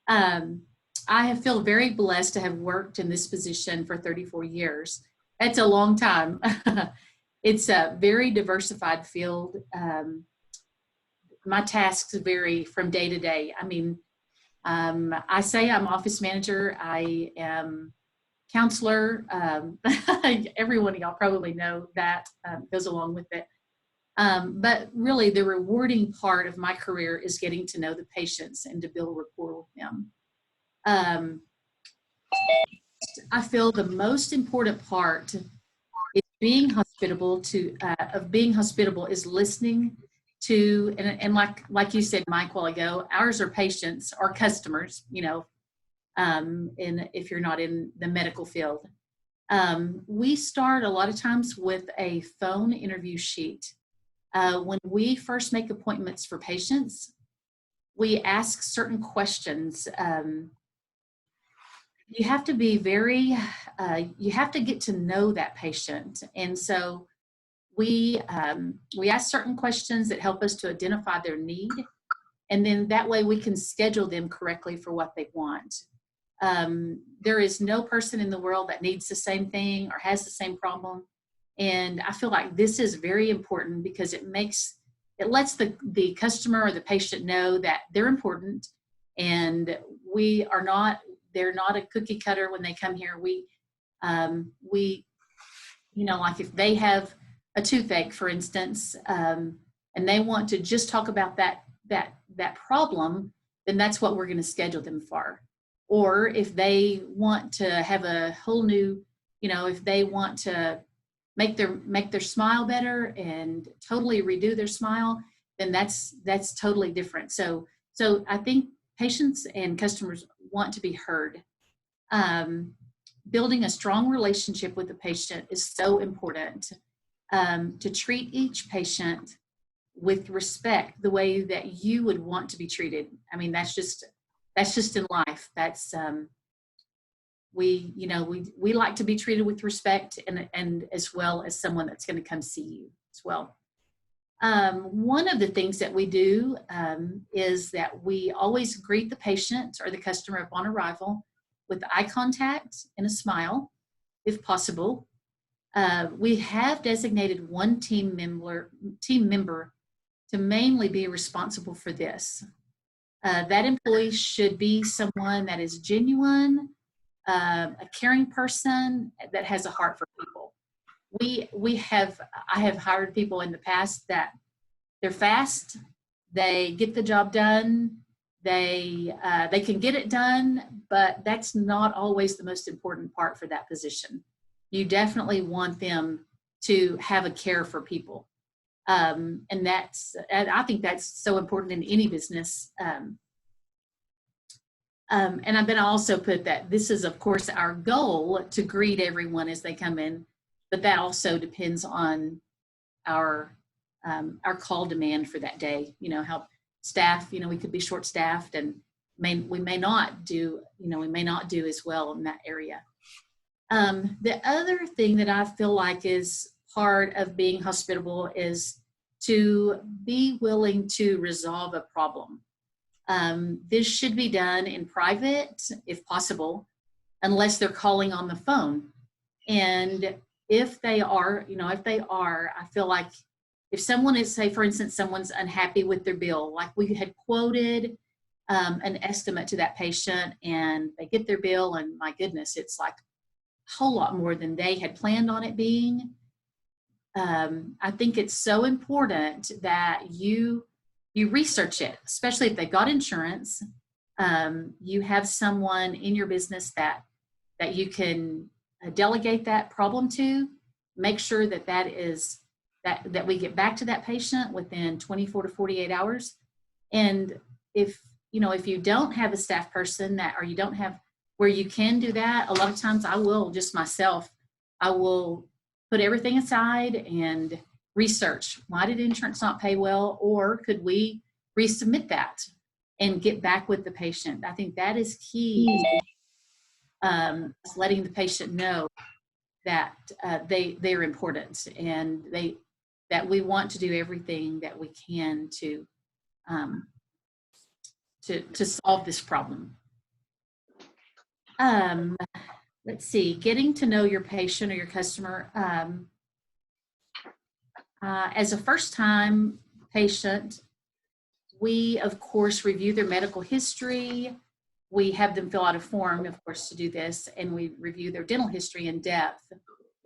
um, I have feel very blessed to have worked in this position for 34 years. That's a long time. It's a very diversified field. My tasks vary from day to day. I mean, I say I'm office manager. I am counselor. Everyone of y'all probably know that goes along with it. But really, the rewarding part of my career is getting to know the patients and to build rapport with them. I feel the most important part is being hospitable of being hospitable is listening to, and like you said, Mike, a while ago, ours are patients, our customers, you know, if you're not in the medical field. We start a lot of times with a phone interview sheet. When we first make appointments for patients, we ask certain questions. You have to be very, you have to get to know that patient. And so we ask certain questions that help us to identify their need. And then that way we can schedule them correctly for what they want. There is no person in the world that needs the same thing or has the same problem. And I feel like this is very important because it lets the customer or the patient know that they're important, and they're not a cookie cutter when they come here. We, you know, like if they have a toothache, for instance, and they want to just talk about that problem, then that's what we're going to schedule them for. Or if they want to have a whole new, you know, if they want to make their smile better and totally redo their smile, then that's totally different. So I think patients and customers want to be heard. Building a strong relationship with the patient is so important. To treat each patient with respect, the way that you would want to be treated. I mean, that's just in life. That's we like to be treated with respect, and as well as someone that's going to come see you as well. One of the things that we do is that we always greet the patient or the customer upon arrival with eye contact and a smile, if possible. We have designated one team member to mainly be responsible for this. That employee should be someone that is genuine, a caring person that has a heart for people. I have hired people in the past that they're fast, they get the job done, they can get it done, but that's not always the most important part for that position. You definitely want them to have a care for people. And I think that's so important in any business. And I'm going to also put that this is, of course, our goal to greet everyone as they come in, but that also depends on our call demand for that day. You know, how staff, you know, we could be short-staffed, and we may not do as well in that area. The other thing that I feel like is part of being hospitable is to be willing to resolve a problem. This should be done in private, if possible, unless they're calling on the phone. And if they are, I feel like if someone is, say, for instance, someone's unhappy with their bill, like we had quoted an estimate to that patient, and they get their bill, and my goodness, it's like a whole lot more than they had planned on it being. I think it's so important that you research it, especially if they got insurance. You have someone in your business that you can delegate that problem to. Make sure that we get back to that patient within 24 to 48 hours. And if you don't have a staff person or you don't have where you can do that, a lot of times I will put everything aside and research. Why did insurance not pay well? Or could we resubmit that and get back with the patient? I think that is key. Letting the patient know that they're important, and that we want to do everything that we can to to solve this problem. Let's see, getting to know your patient or your customer. As a first-time patient, we, of course, review their medical history. We have them fill out a form, of course, to do this, and we review their dental history in depth.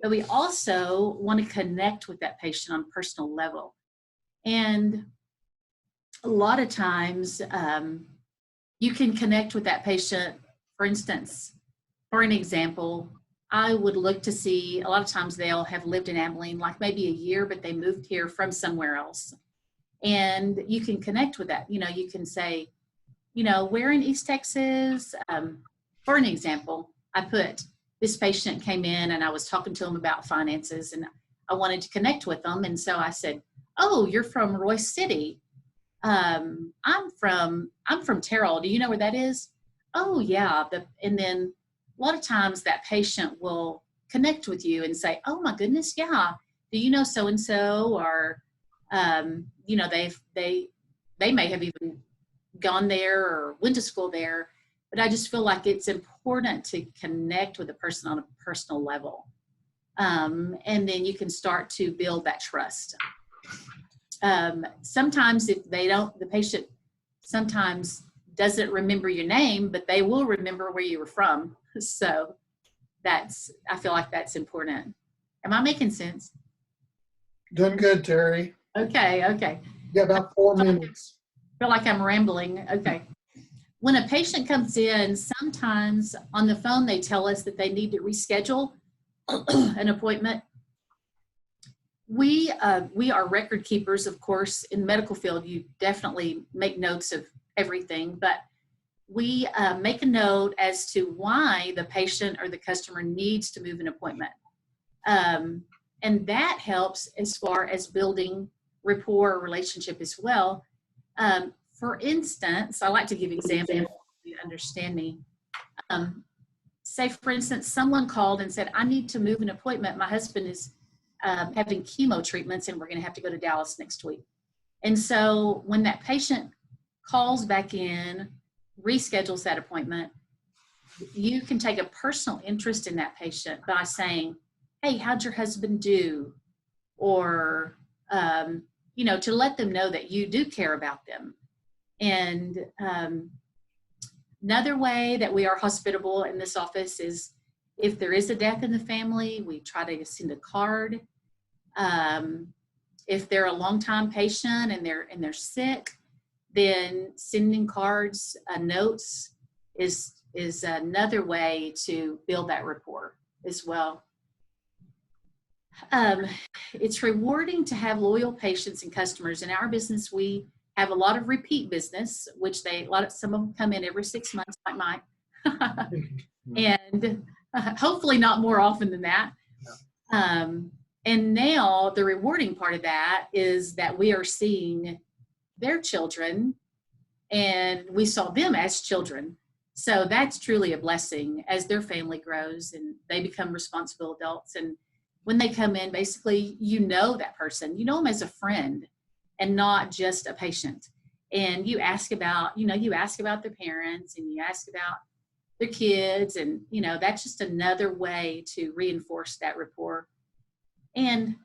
But we also want to connect with that patient on a personal level. And a lot of times, you can connect with that patient. For instance, for an example, I would look to see, a lot of times they'll have lived in Abilene like maybe a year, but they moved here from somewhere else. And you can connect with that. You know, you can say, you know, where in East Texas? For an example, I put, this patient came in and I was talking to him about finances and I wanted to connect with them. And so I said, oh, you're from Royce City. I'm from Terrell. Do you know where that is? Oh yeah. And then a lot of times that patient will connect with you and say, oh my goodness, yeah. Do you know so-and-so? Or, you know, they may have even gone there or went to school there, but I just feel like it's important to connect with a person on a personal level. And then you can start to build that trust. Sometimes if they don't, the patient sometimes doesn't remember your name, but they will remember where you were from. So I feel like that's important. Am I making sense? Doing good, Terry. Okay, okay. You got about 4 minutes. I feel like I'm rambling. Okay. When a patient comes in, sometimes on the phone, they tell us that they need to reschedule an appointment. We are record keepers, of course. In the medical field, you definitely make notes of everything, but we make a note as to why the patient or the customer needs to move an appointment. And that helps as far as building rapport or relationship as well. For instance, I like to give examples so you understand me. Say, for instance, someone called and said, I need to move an appointment. My husband is having chemo treatments and we're going to have to go to Dallas next week. And so when that patient calls back in, reschedules that appointment, you can take a personal interest in that patient by saying, hey, how'd your husband do? Or, you know, to let them know that you do care about them. And another way that we are hospitable in this office is if there is a death in the family, we try to send a card. If they're a long-time patient and they're sick, then sending cards, notes is another way to build that rapport as well. It's rewarding to have loyal patients and customers. In our business, we have a lot of repeat business, which some of them come in every 6 months, like mine, and hopefully not more often than that. And now the rewarding part of that is that we are seeing their children, and we saw them as children. So that's truly a blessing as their family grows and they become responsible adults. And when they come in, basically, you know that person, you know them as a friend and not just a patient. And you ask about, their parents and you ask about their kids. And, that's just another way to reinforce that rapport. And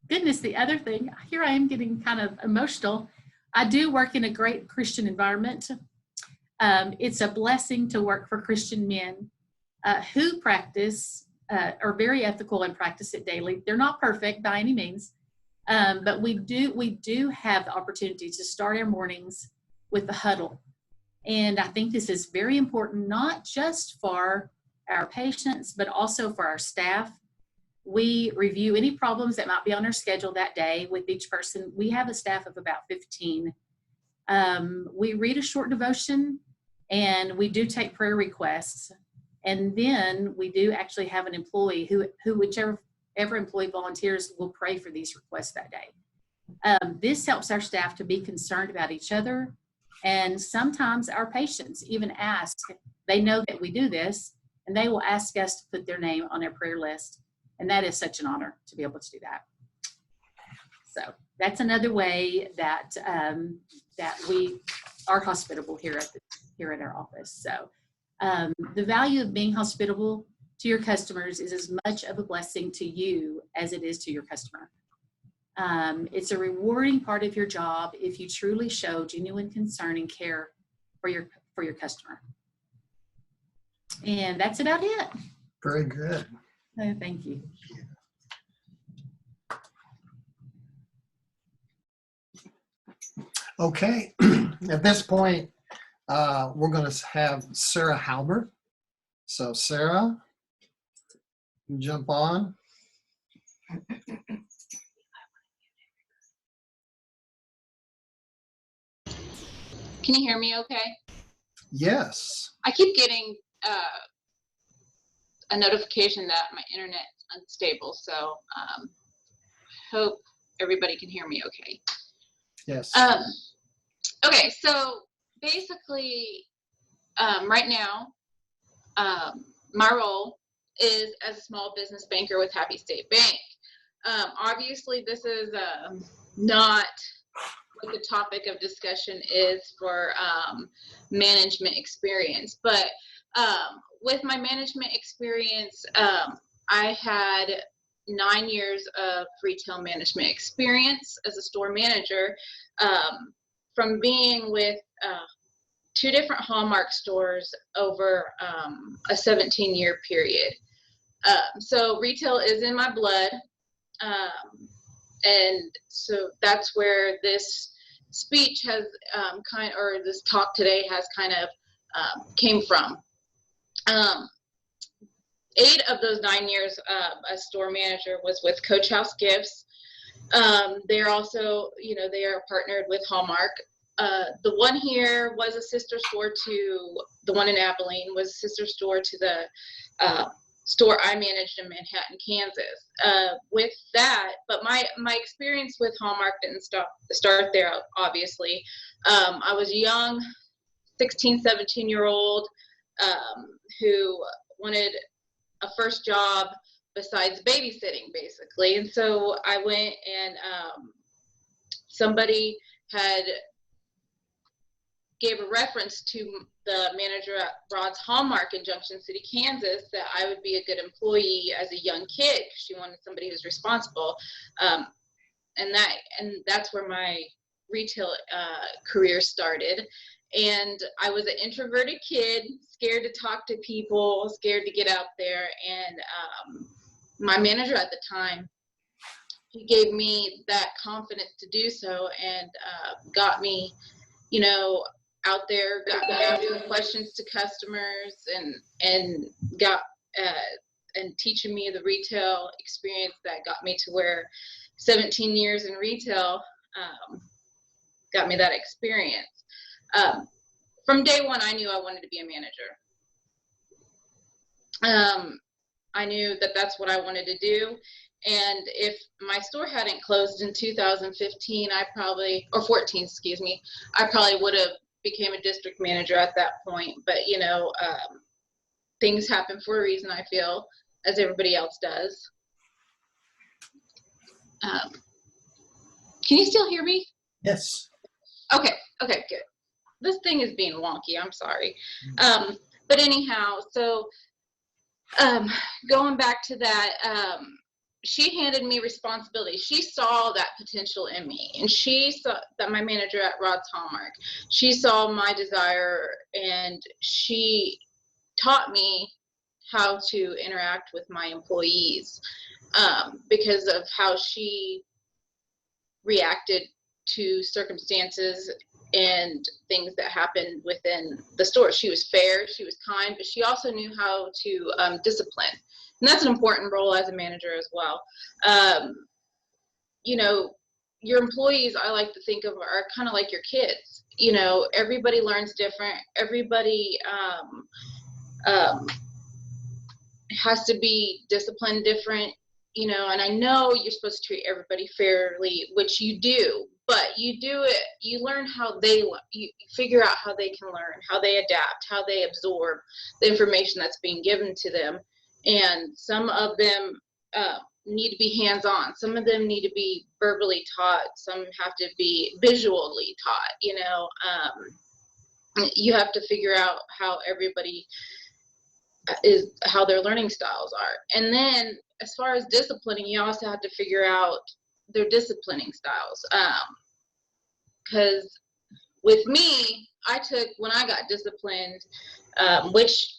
goodness, the other thing, here I am getting kind of emotional. I do work in a great Christian environment. It's a blessing to work for Christian men who practice, are very ethical and practice it daily. They're not perfect by any means, but we do have the opportunity to start our mornings with the huddle. And I think this is very important, not just for our patients, but also for our staff. We review any problems that might be on our schedule that day with each person. We have a staff of about 15. We read a short devotion and we do take prayer requests. And then we do actually have an employee who whichever employee volunteers will pray for these requests that day. This helps our staff to be concerned about each other. And sometimes our patients even ask, they know that we do this, and they will ask us to put their name on their prayer list. And that is such an honor to be able to do that. So that's another way that that we are hospitable here at our office. So the value of being hospitable to your customers is as much of a blessing to you as it is to your customer. It's a rewarding part of your job if you truly show genuine concern and care for your customer. And that's about it. Very good. Thank you. Okay, at this point, we're going to have Sarah Halbert. So Sarah, you jump on. Can you hear me okay? Yes. I keep getting a notification that my internet's unstable, so hope everybody can hear me okay. Yes. Okay, so basically, right now, my role is as a small business banker with Happy State Bank. Obviously, this is not what the topic of discussion is for management experience, but with my management experience, I had 9 years of retail management experience as a store manager, from being with 2 different Hallmark stores over a 17-year period. So retail is in my blood, and so that's where this speech has or this talk today has kind of came from. 8 of those 9 years as store manager was with Coach House Gifts. They're also, they are partnered with Hallmark. The one here was a sister store to the one in Abilene, was a sister store to the store I managed in Manhattan, Kansas. With that, but my experience with Hallmark didn't start there, obviously. I was a young 16, 17-year-old who wanted a first job besides babysitting, basically. And so I went and somebody had gave a reference to the manager at Rod's Hallmark in Junction City, Kansas, that I would be a good employee as a young kid, because she wanted somebody who's responsible. And that's where my retail career started. And I was an introverted kid, scared to talk to people, scared to get out there. And my manager at the time, he gave me that confidence to do so, and got me, out there, got me asking questions to customers, and got and teaching me the retail experience that got me to where 17 years in retail got me that experience. From day one, I knew I wanted to be a manager. I knew that that's what I wanted to do. And if my store hadn't closed in 2015, or 14, excuse me, I probably would have became a district manager at that point. But, things happen for a reason, I feel, as everybody else does. Can you still hear me? Yes. Okay, good. This thing is being wonky, I'm sorry. But anyhow, so going back to that, she handed me responsibility. She saw that potential in me, and she saw that my manager at Rod's Hallmark, she saw my desire, and she taught me how to interact with my employees because of how she reacted to circumstances and things that happened within the store. She was fair, she was kind, but she also knew how to discipline. And that's an important role as a manager as well. Your employees, I like to think of, are kind of like your kids. Everybody learns different. Everybody has to be disciplined different, and I know you're supposed to treat everybody fairly, which you do, but you learn how you figure out how they can learn, how they adapt, how they absorb the information that's being given to them. And some of them need to be hands-on. Some of them need to be verbally taught. Some have to be visually taught, you have to figure out how everybody how their learning styles are. And then as far as disciplining, you also have to figure out their disciplining styles. Because with me, when I got disciplined, which,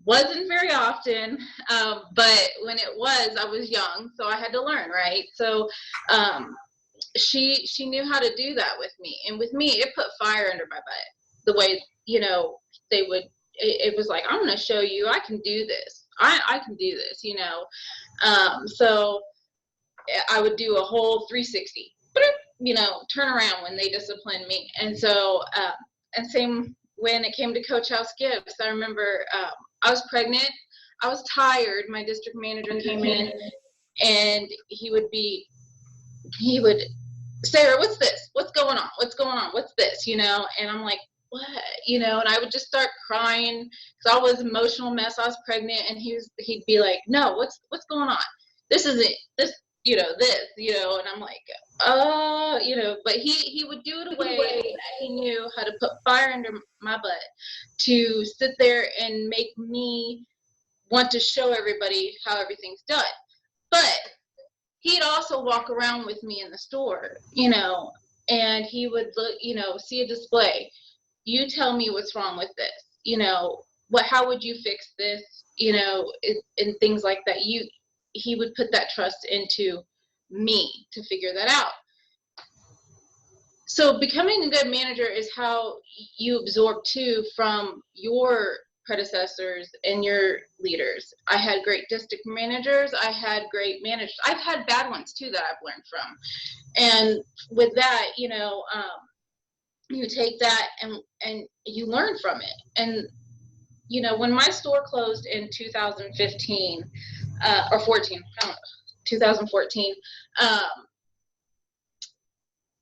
wasn't very often, but when it was, I was young, so I had to learn, right? So she knew how to do that with me. And with me, it put fire under my butt. The way, they would, it was like, I'm going to show you, I can do this. I can do this, So I would do a whole 360, turn around when they disciplined me. And so, and same when it came to Coach House Gifts, I remember I was pregnant. I was tired. My district manager came in and he would, Sarah, what's this? What's going on? What's going on? What's this? And I'm like, what? And I would just start crying because I was an emotional mess. I was pregnant, and he'd be like, no, what's going on? This isn't this, and I'm like, but he would do it a way that he knew how to put fire under my butt to sit there and make me want to show everybody how everything's done. But he'd also walk around with me in the store, and he would look, see a display. You tell me what's wrong with this, how would you fix this, and things like that. He would put that trust into me to figure that out. So becoming a good manager is how you absorb too from your predecessors and your leaders. I had great district managers. I had great managers. I've had bad ones too that I've learned from. And with that, you take that and you learn from it. And, when my store closed in 2015, or 14, 2014,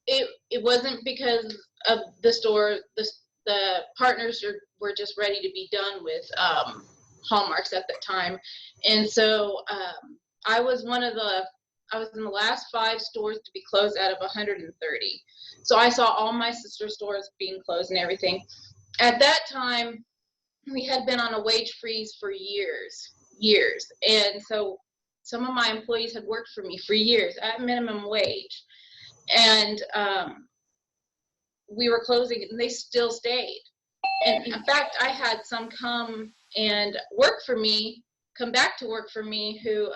it wasn't because of the store. The partners were just ready to be done with Hallmarks at that time. And so I was in the last 5 stores to be closed out of 130. So I saw all my sister stores being closed and everything. At that time, we had been on a wage freeze for years. And so some of my employees had worked for me for years at minimum wage. And we were closing, and they still stayed. And in fact, I had some come back to work for me who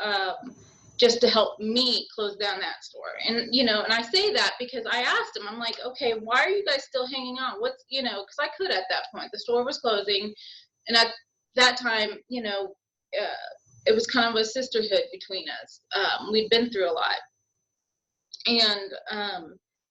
just to help me close down that store. And, and I say that because I asked them, I'm like, okay, why are you guys still hanging on? What's, because I could at that point. The store was closing. And at that time, it was kind of a sisterhood between us. We'd been through a lot. And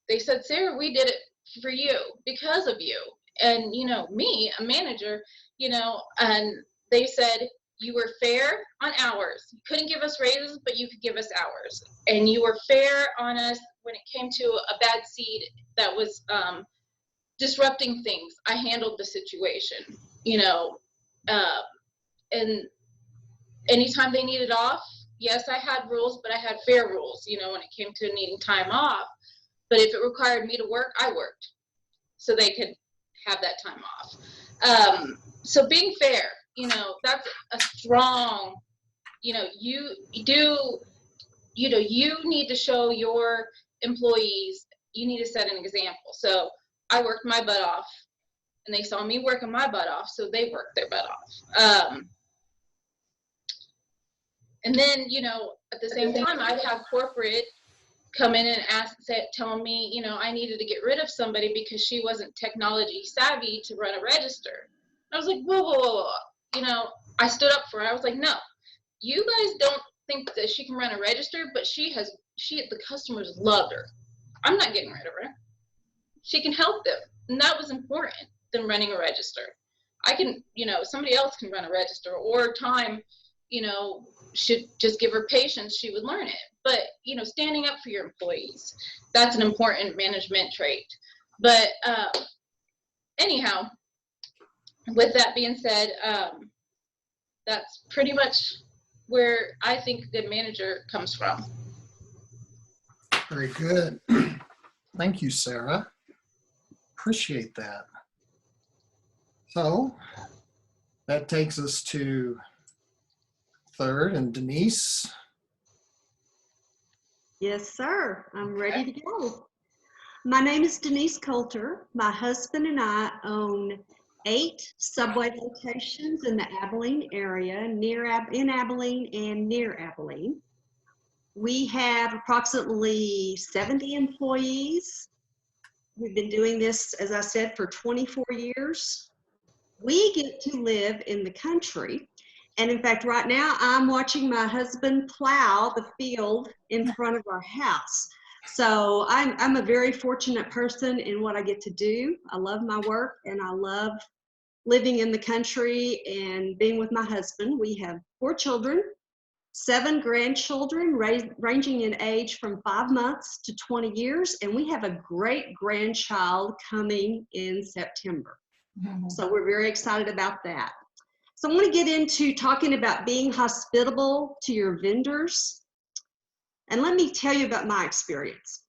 they said, Sarah, we did it for you, because of you. And, me, a manager, and they said, you were fair on hours. You couldn't give us raises, but you could give us hours. And you were fair on us when it came to a bad seed that was disrupting things. I handled the situation, and anytime they needed off, yes, I had rules, but I had fair rules, when it came to needing time off. But if it required me to work, I worked so they could have that time off. So being fair, that's a strong, you need to show your employees, you need to set an example. So I worked my butt off, and they saw me working my butt off, so they worked their butt off. And then, at the same time, I'd have corporate come in and tell me, I needed to get rid of somebody because she wasn't technology savvy to run a register. I was like, whoa. I stood up for her. I was like, no, you guys don't think that she can run a register, but the customers loved her. I'm not getting rid of her. She can help them. And that was important than running a register. I can, somebody else can run a register, or time, should just give her patience, she would learn it. But, standing up for your employees, that's an important management trait. But anyhow, with that being said, that's pretty much where I think a good manager comes from. Very good. Thank you, Sarah. Appreciate that. So that takes us to third and Denise. Yes, sir. I'm ready to go. My name is Denise Coulter. My husband and I own 8 Subway locations in the Abilene area, in Abilene and near Abilene. We have approximately 70 employees. We've been doing this, as I said, for 24 years. We get to live in the country. And in fact, right now, I'm watching my husband plow the field in front of our house. So I'm a very fortunate person in what I get to do. I love my work and I love living in the country and being with my husband. We have 4 children, 7 grandchildren ranging in age from 5 months to 20 years. And we have a great grandchild coming in September. So we're very excited about that. So I want to get into talking about being hospitable to your vendors. And let me tell you about my experience.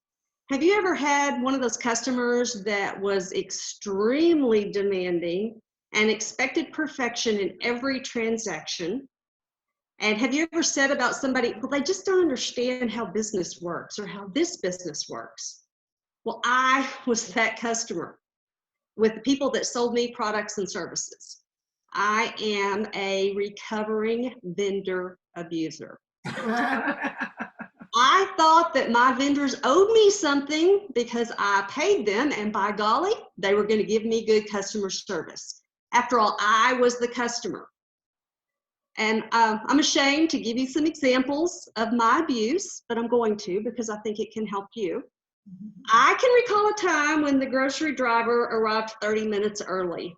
Have you ever had one of those customers that was extremely demanding and expected perfection in every transaction? And have you ever said about somebody, well, they just don't understand how business works or how this business works? Well, I was that customer with the people that sold me products and services. I am a recovering vendor abuser. I thought that my vendors owed me something because I paid them, and by golly, they were going to give me good customer service. After all, I was the customer. And I'm ashamed to give you some examples of my abuse, but I'm going to because I think it can help you. I can recall a time when the grocery driver arrived 30 minutes early.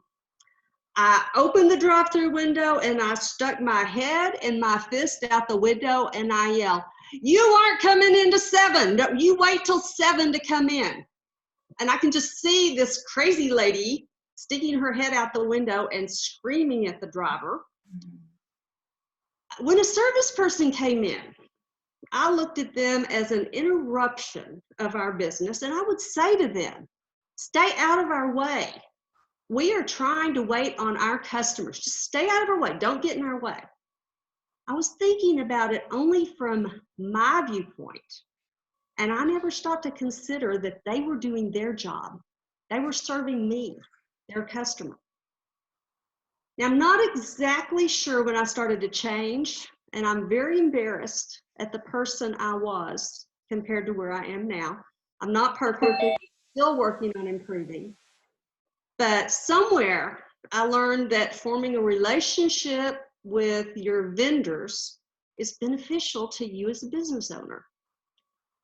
I opened the drive-through window and I stuck my head and my fist out the window and I yelled, "You aren't coming into 7. No, you wait till 7 to come in." And I can just see this crazy lady sticking her head out the window and screaming at the driver. When a service person came in, I looked at them as an interruption of our business, and I would say to them, stay out of our way. We are trying to wait on our customers. Just stay out of our way. Don't get in our way. I was thinking about it only from my viewpoint, and I never stopped to consider that they were doing their job. They were serving me, their customer. Now, I'm not exactly sure when I started to change, and I'm very embarrassed at the person I was compared to where I am now. I'm not perfect, still working on improving. But somewhere I learned that forming a relationship with your vendors is beneficial to you as a business owner.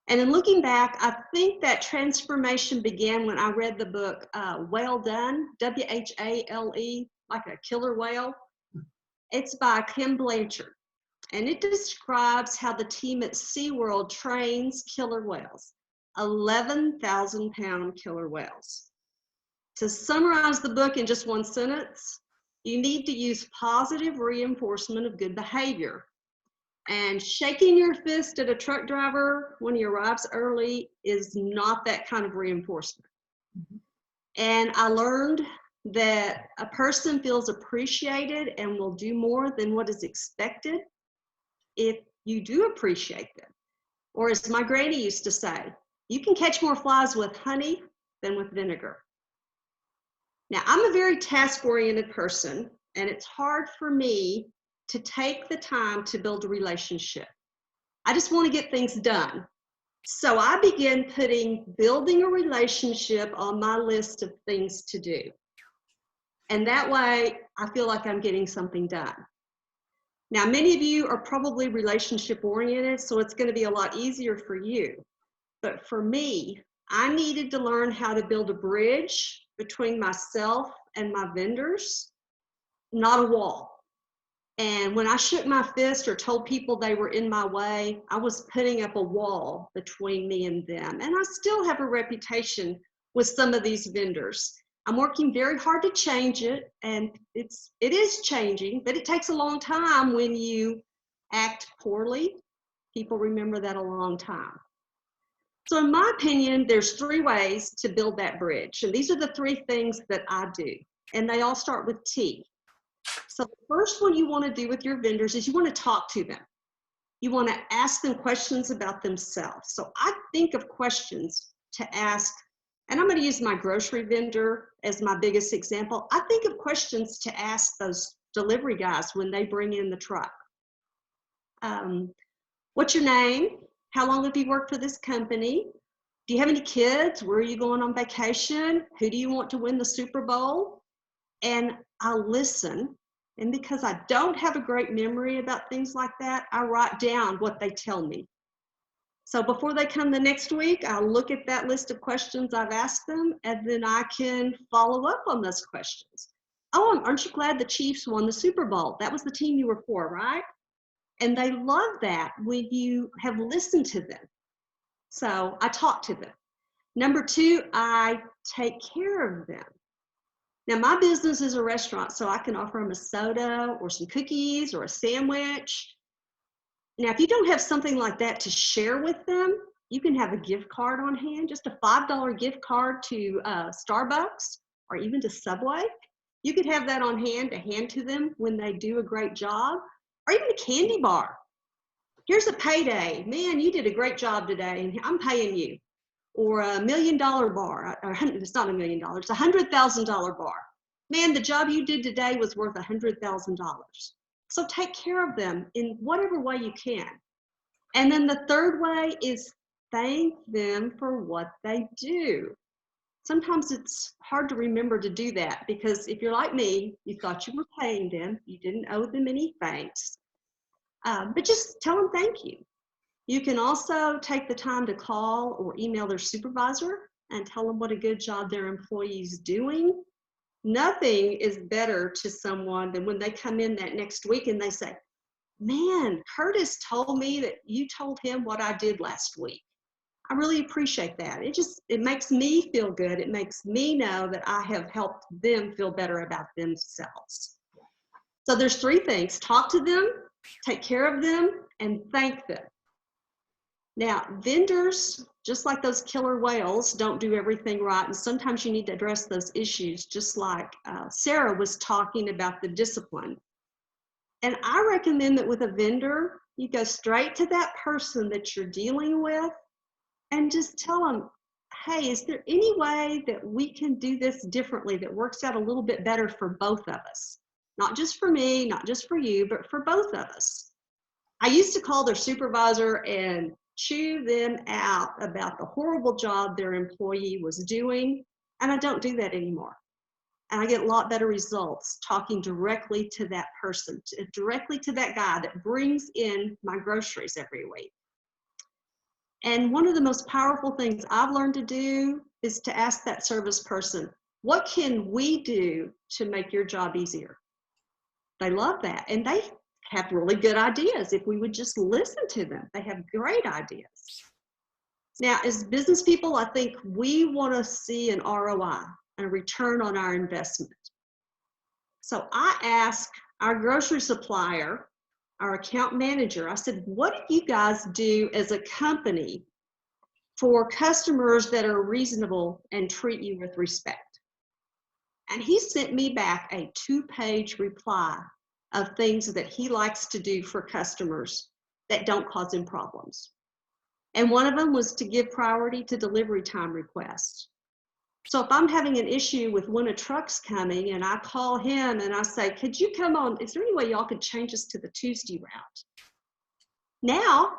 And in looking back, I think that transformation began when I read the book Whale Done, W-H-A-L-E, like a killer whale. It's by Kim Blanchard. And it describes how the team at SeaWorld trains killer whales, 11,000-pound killer whales. To summarize the book in just one sentence, you need to use positive reinforcement of good behavior. And shaking your fist at a truck driver when he arrives early is not that kind of reinforcement. And I learned that a person feels appreciated and will do more than what is expected if you do appreciate them. Or as my granny used to say, you can catch more flies with honey than with vinegar. Now, I'm a very task-oriented person, and it's hard for me to take the time to build a relationship. I just want to get things done. So I began putting building a relationship on my list of things to do. And that way, I feel like I'm getting something done. Now, many of you are probably relationship-oriented, so it's going to be a lot easier for you. But for me, I needed to learn how to build a bridge between myself and my vendors, not a wall. And when I shook my fist or told people they were in my way, I was putting up a wall between me and them. And I still have a reputation with some of these vendors. I'm working very hard to change it, and it is changing, but it takes a long time when you act poorly. People remember that a long time. So in my opinion, there's 3 ways to build that bridge. And these are the 3 things that I do. and they all start with T. So the first one you want to do with your vendors is you want to talk to them. You want to ask them questions about themselves. So I think of questions to ask, and I'm going to use my grocery vendor as my biggest example. I think of questions to ask those delivery guys when they bring in the truck. What's your name? How long have you worked for this company? Do you have any kids? Where are you going on vacation? Who do you want to win the Super Bowl? And I'll listen. And because I don't have a great memory about things like that, I write down what they tell me. So before they come the next week, I'll look at that list of questions I've asked them, and then I can follow up on those questions. Oh, aren't you glad the Chiefs won the Super Bowl? That was the team you were for, right? And they love that when you have listened to them. So I talk to them. Number two, I take care of them. Now, my business is a restaurant, so I can offer them a soda or some cookies or a sandwich. Now, if you don't have something like that to share with them, you can have a gift card on hand, just a $5 gift card to Starbucks or even to Subway. You could have that on hand to hand to them when they do a great job, or even a candy bar. Here's a payday. Man, you did a great job today, and I'm paying you. Or $1 million bar, or it's not $1 million, it's a $100,000 bar. Man, the job you did today was worth $100,000. So take care of them in whatever way you can. And then the third way is thank them for what they do. Sometimes it's hard to remember to do that because if you're like me, you thought you were paying them, you didn't owe them any thanks, but just tell them thank you. You can also take the time to call or email their supervisor and tell them what a good job their employee's doing. Nothing is better to someone than when they come in that next week and they say, man, Curtis told me that you told him what I did last week. I really appreciate that. It makes me feel good. It makes me know that I have helped them feel better about themselves. So there's three things: talk to them, take care of them, and thank them. Now, vendors, just like those killer whales, don't do everything right, and sometimes you need to address those issues, just like Sarah was talking about the discipline. And I recommend that with a vendor, you go straight to that person that you're dealing with and just tell them, hey, is there any way that we can do this differently that works out a little bit better for both of us? Not just for me, not just for you, but for both of us. I used to call their supervisor and chew them out about the horrible job their employee was doing, and I don't do that anymore. And I get a lot better results talking directly to that person, directly to that guy that brings in my groceries every week. And one of the most powerful things I've learned to do is to ask that service person, what can we do to make your job easier? They love that, and they have really good ideas if we would just listen to them. They have great ideas. Now, as business people, I think we want to see an ROI, a return on our investment. So I asked our grocery supplier, our account manager, I said, what do you guys do as a company for customers that are reasonable and treat you with respect? And he sent me back a 2-page reply of things that he likes to do for customers that don't cause him problems. And one of them was to give priority to delivery time requests. So if I'm having an issue with when a truck's coming and I call him and I say, could you come on, is there any way y'all could change us to the Tuesday route? Now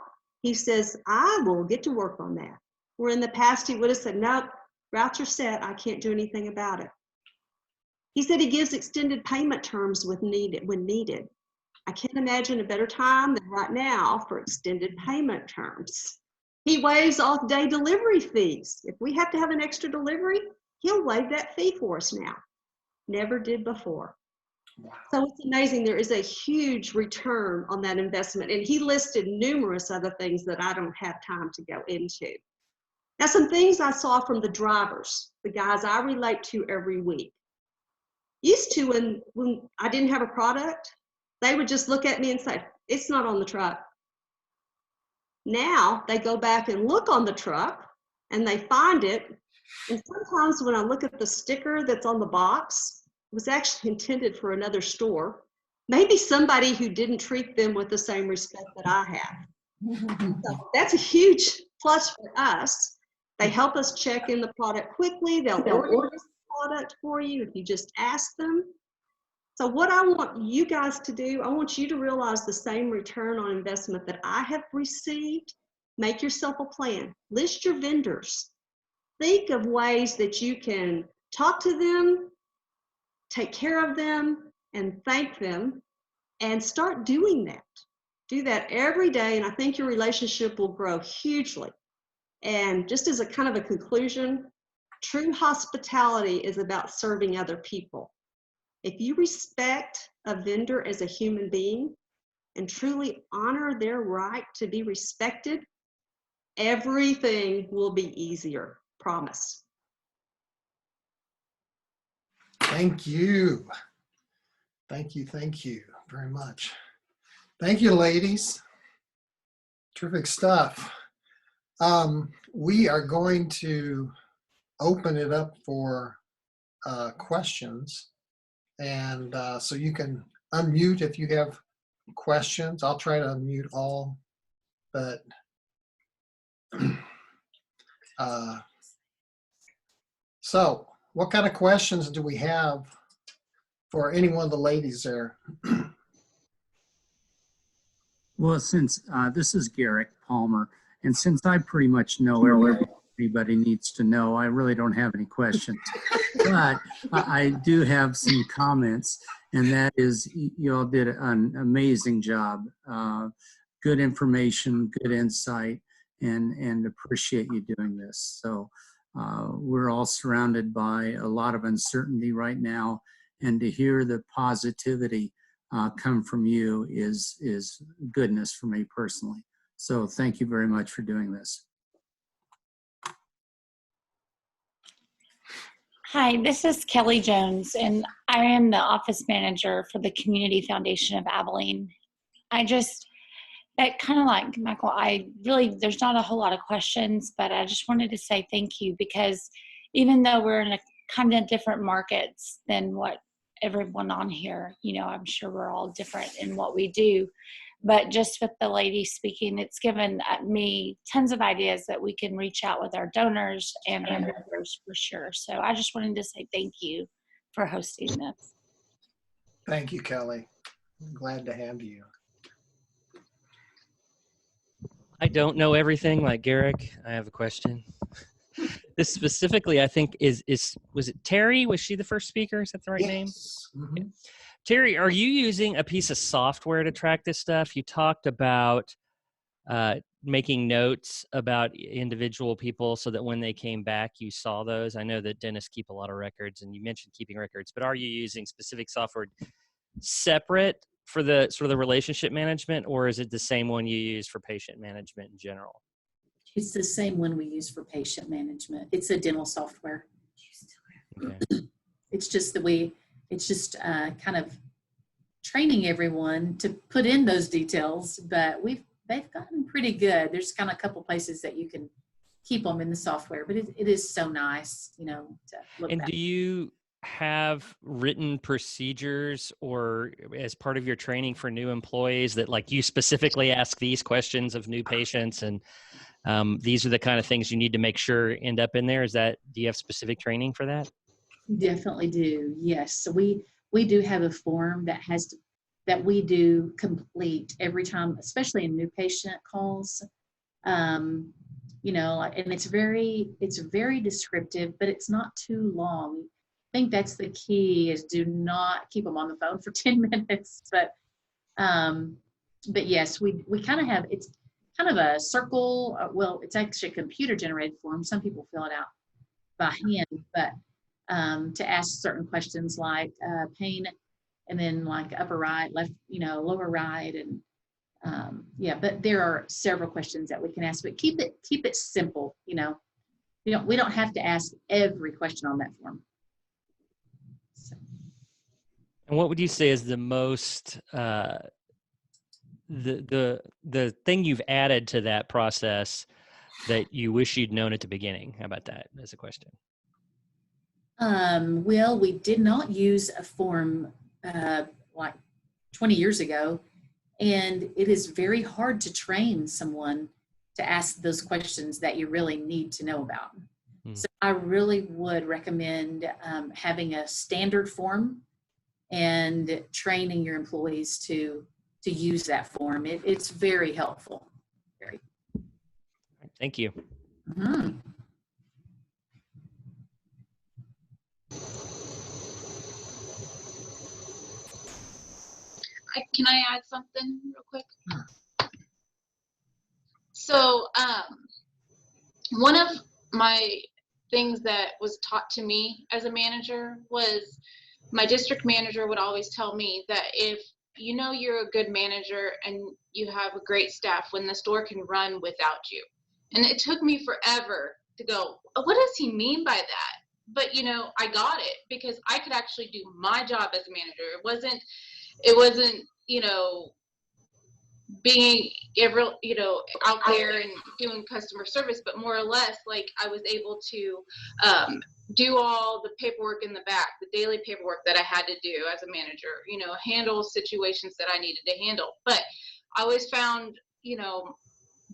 he says, I will get to work on that. Where in the past he would have said, nope, routes are set, I can't do anything about it. He said he gives extended payment terms when needed. I can't imagine a better time than right now for extended payment terms. He waives off day delivery fees. If we have to have an extra delivery, he'll waive that fee for us now. Never did before. Wow. So it's amazing. There is a huge return on that investment. And he listed numerous other things that I don't have time to go into. Now, some things I saw from the drivers, the guys I relate to every week. Used to, when I didn't have a product, they would just look at me and say, it's not on the truck. Now they go back and look on the truck and they find it. And sometimes when I look at the sticker that's on the box, was actually intended for another store. Maybe somebody who didn't treat them with the same respect that I have. So that's a huge plus for us. They help us check in the product quickly. They'll order the product for you if you just ask them. So what I want you guys to do, I want you to realize the same return on investment that I have received. Make yourself a plan. List your vendors. Think of ways that you can talk to them, take care of them, and thank them, and start doing that. Do that every day, and I think your relationship will grow hugely. And just as a kind of a conclusion, true hospitality is about serving other people. If you respect a vendor as a human being and truly honor their right to be respected, everything will be easier. Promise. Thank you. Thank you very much. Thank you, ladies. Terrific stuff. We are going to open it up for questions. And so you can unmute if you have questions. I'll try to unmute all, but so what kind of questions do we have for any one of the ladies there? Well, since this is Garrick Palmer, and since I pretty much know everything anybody needs to know, I really don't have any questions. But I do have some comments, and that is you all did an amazing job. Good information, good insight, and appreciate you doing this. So we're all surrounded by a lot of uncertainty right now, and to hear the positivity come from you is goodness for me personally. So thank you very much for doing this. Hi, this is Kelly Jones, and I am the office manager for the Community Foundation of Abilene. That kind of like Michael, there's not a whole lot of questions, but I just wanted to say thank you, because even though we're in a kind of different markets than what everyone on here, I'm sure we're all different in what we do, but just with the lady speaking, it's given me tons of ideas that we can reach out with our donors and our members for sure. So I just wanted to say thank you for hosting this. Thank you, Kelly. I'm glad to have you. I don't know everything like Garrick. I have a question. This specifically, I think, was it Terry? Was she the first speaker? Is that the right name? Mm-hmm. Terry, are you using a piece of software to track this stuff? You talked about making notes about individual people so that when they came back, you saw those. I know that dentists keep a lot of records, and you mentioned keeping records, but are you using specific software separate for the sort of the relationship management, or is it the same one you use for patient management in general? It's the same one we use for patient management. It's a dental software. Okay. It's just kind of training everyone to put in those details, but they've gotten pretty good. There's kind of a couple places that you can keep them in the software, but it is so nice, to look And back. do you have written procedures or as part of your training for new employees that like you specifically ask these questions of new patients and these are the kind of things you need to make sure end up in there? Do you have specific training for that? Definitely do. Yes. So we do have a form that we do complete every time, especially in new patient calls. And it's very descriptive, but it's not too long. I think that's the key, is do not keep them on the phone for 10 minutes. But yes, we kind of have, it's kind of a circle. Well, it's actually a computer generated form. Some people fill it out by hand, but to ask certain questions like pain, and then like upper right, left, lower right, and but there are several questions that we can ask, but keep it simple. We don't have to ask every question on that form. So. And what would you say is the most the thing you've added to that process that you wish you'd known at the beginning? How about that as a question? Well, we did not use a form like 20 years ago, and it is very hard to train someone to ask those questions that you really need to know about. So I really would recommend having a standard form and training your employees to use that form. It's very helpful. Very. Thank you. Mhm. Can I add something real quick? So one of my things that was taught to me as a manager was my district manager would always tell me that if you know you're a good manager and you have a great staff, when the store can run without you. And it took me forever to go, what does he mean by that? But you know, I got it because I could actually do my job as a manager. It wasn't, you know, being out there and doing customer service, but more or less like I was able to do all the paperwork in the back, the daily paperwork that I had to do as a manager, you know, handle situations that I needed to handle. But I always found, you know,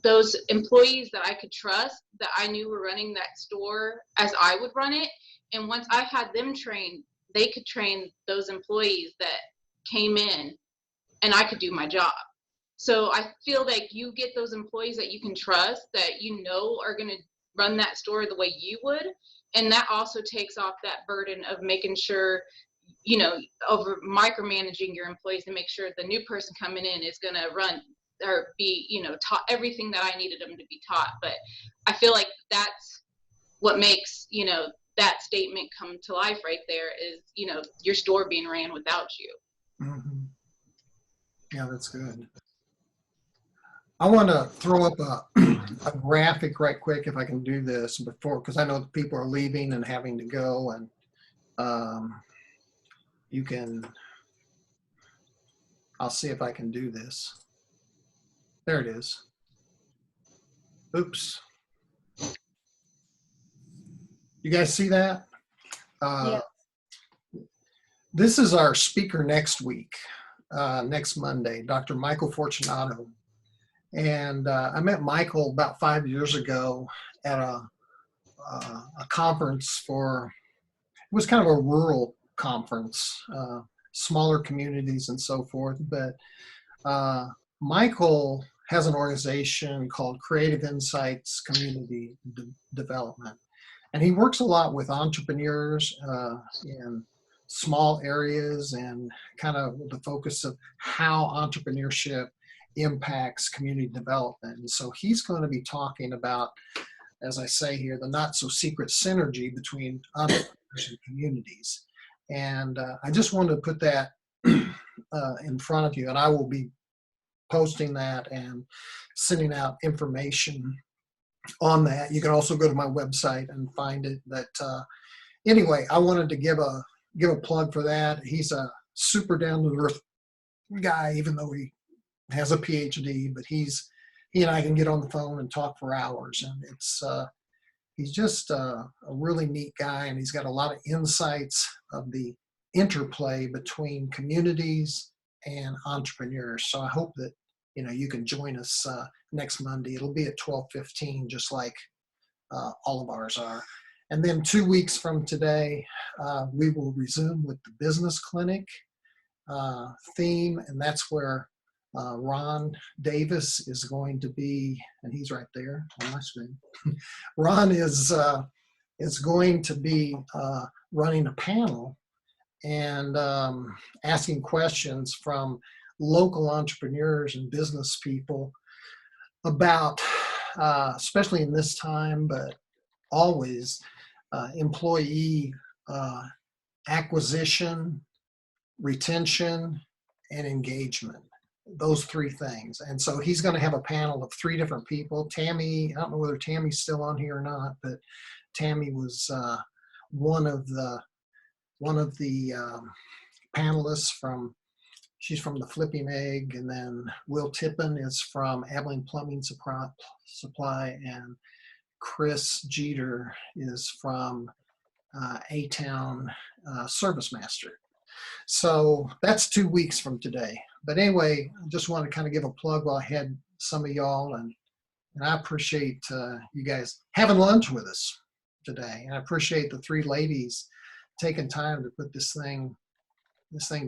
those employees that I could trust, that I knew were running that store as I would run it. And once I had them trained, they could train those employees that came in, and I could do my job. So I feel like you get those employees that you can trust, that you know are going to run that store the way you would. And that also takes off that burden of making sure, you know, over micromanaging your employees to make sure the new person coming in is going to run or be, you know, taught everything that I needed them to be taught. But I feel like that's what makes, you know, that statement come to life right there is, you know, your store being ran without you. Mhm. Yeah, that's good. I want to throw up a graphic right quick if I can do this before, because I know people are leaving and having to go, and you can, I'll see if I can do this. There it is. Oops. You guys see that? Yeah. This is our speaker next week, next Monday, Dr. Michael Fortunato. And I met Michael about 5 years ago at a conference it was kind of a rural conference, smaller communities and so forth. But Michael has an organization called Creative Insights Community Development. And he works a lot with entrepreneurs in small areas and kind of the focus of how entrepreneurship impacts community development. And so he's going to be talking about, as I say here, the not so secret synergy between entrepreneurs and communities. And I just wanted to put that in front of you, and I will be posting that and sending out information on that. You can also go to my website and find it. But anyway, I wanted to give a plug for that. He's a super down to earth guy, even though he has a PhD, but he and I can get on the phone and talk for hours. And he's just a really neat guy, and he's got a lot of insights of the interplay between communities and entrepreneurs. So I hope that, you know, you can join us next Monday. It'll be at 12:15, just like all of ours are. And then 2 weeks from today, we will resume with the business clinic theme, and that's where Ron Davis is going to be, and he's right there on my screen. Ron is going to be running a panel and asking questions from local entrepreneurs and business people about, especially in this time, but always, employee acquisition, retention, and engagement. Those three things. And so he's going to have a panel of 3 different people. Tammy, I don't know whether Tammy's still on here or not, but Tammy was one of the panelists she's from the Flipping Egg, and then Will Tippin is from Abilene Plumbing Supply, and Chris Jeter is from A-Town Service Master. So that's 2 weeks from today. But anyway, I just want to kind of give a plug while I had some of y'all, and I appreciate you guys having lunch with us today. And I appreciate the 3 ladies taking time to put this thing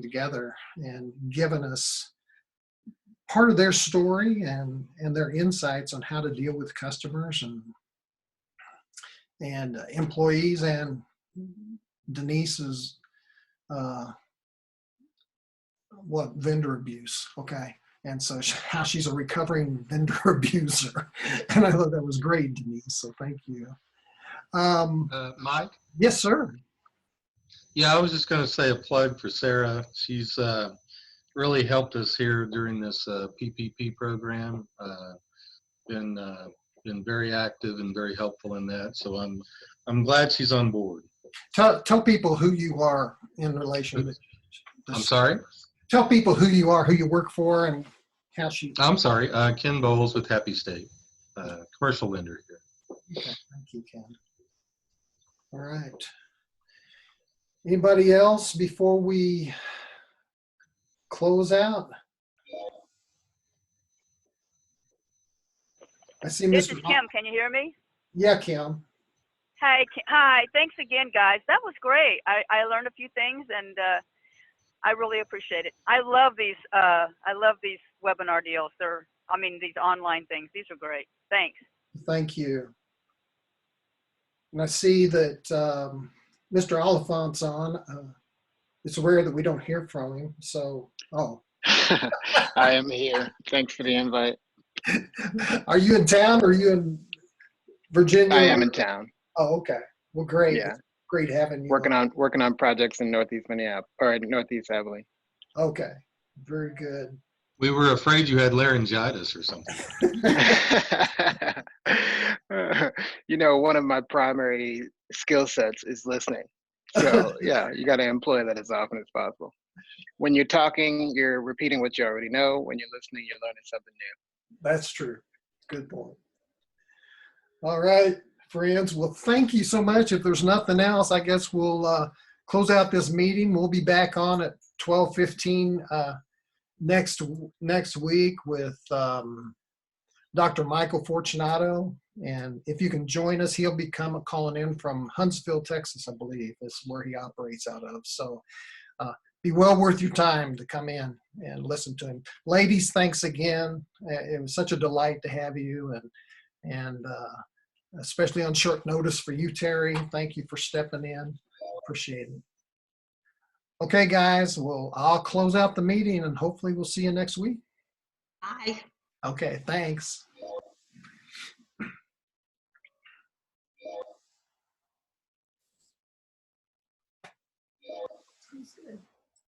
together and giving us part of their story and their insights on how to deal with customers and employees, and Denise's vendor abuse. Okay. And so how she's a recovering vendor abuser. And I thought that was great, Denise. So thank you. Mike? Yes, sir. Yeah, I was just going to say a plug for Sarah. She's really helped us here during this PPP program. Been very active and very helpful in that. So I'm glad she's on board. Tell people who you are in relation to this. I'm sorry? Tell people who you are, who you work for, and how she. I'm sorry. Ken Bowles with Happy State, commercial vendor here. Okay, thank you, Ken. All right. Anybody else before we close out? I see This Mr. is Kim. Can you hear me? Yeah, Kim. Hi. Thanks again, guys. That was great. I learned a few things, and I really appreciate it. I love these webinar deals. These online things. These are great. Thanks. Thank you. And I see that Mr. Oliphant's on. It's rare that we don't hear from him. So, I am here. Thanks for the invite. Are you in town or are you in Virginia? I am in town. Oh, okay. Well, great. Yeah. It's great having you. Working on projects in Northeast Minneapolis or Northeast Abilene. Okay. Very good. We were afraid you had laryngitis or something. One of my primary skill sets is listening. So yeah, you got to employ that as often as possible. When you're talking, you're repeating what you already know. When you're listening, you're learning something new. That's true. Good point. All right, friends. Well, thank you so much. If there's nothing else, I guess we'll close out this meeting. We'll be back on at 12:15 next week with Dr. Michael Fortunato. And if you can join us, he'll be calling in from Huntsville, Texas, I believe. Is where he operates out of. So be well worth your time to come in and listen to him. Ladies, thanks again. It was such a delight to have you, and especially on short notice for you, Terry. Thank you for stepping in. Appreciate it. Okay, guys, I'll close out the meeting, and hopefully we'll see you next week. Bye. Okay, thanks. Good.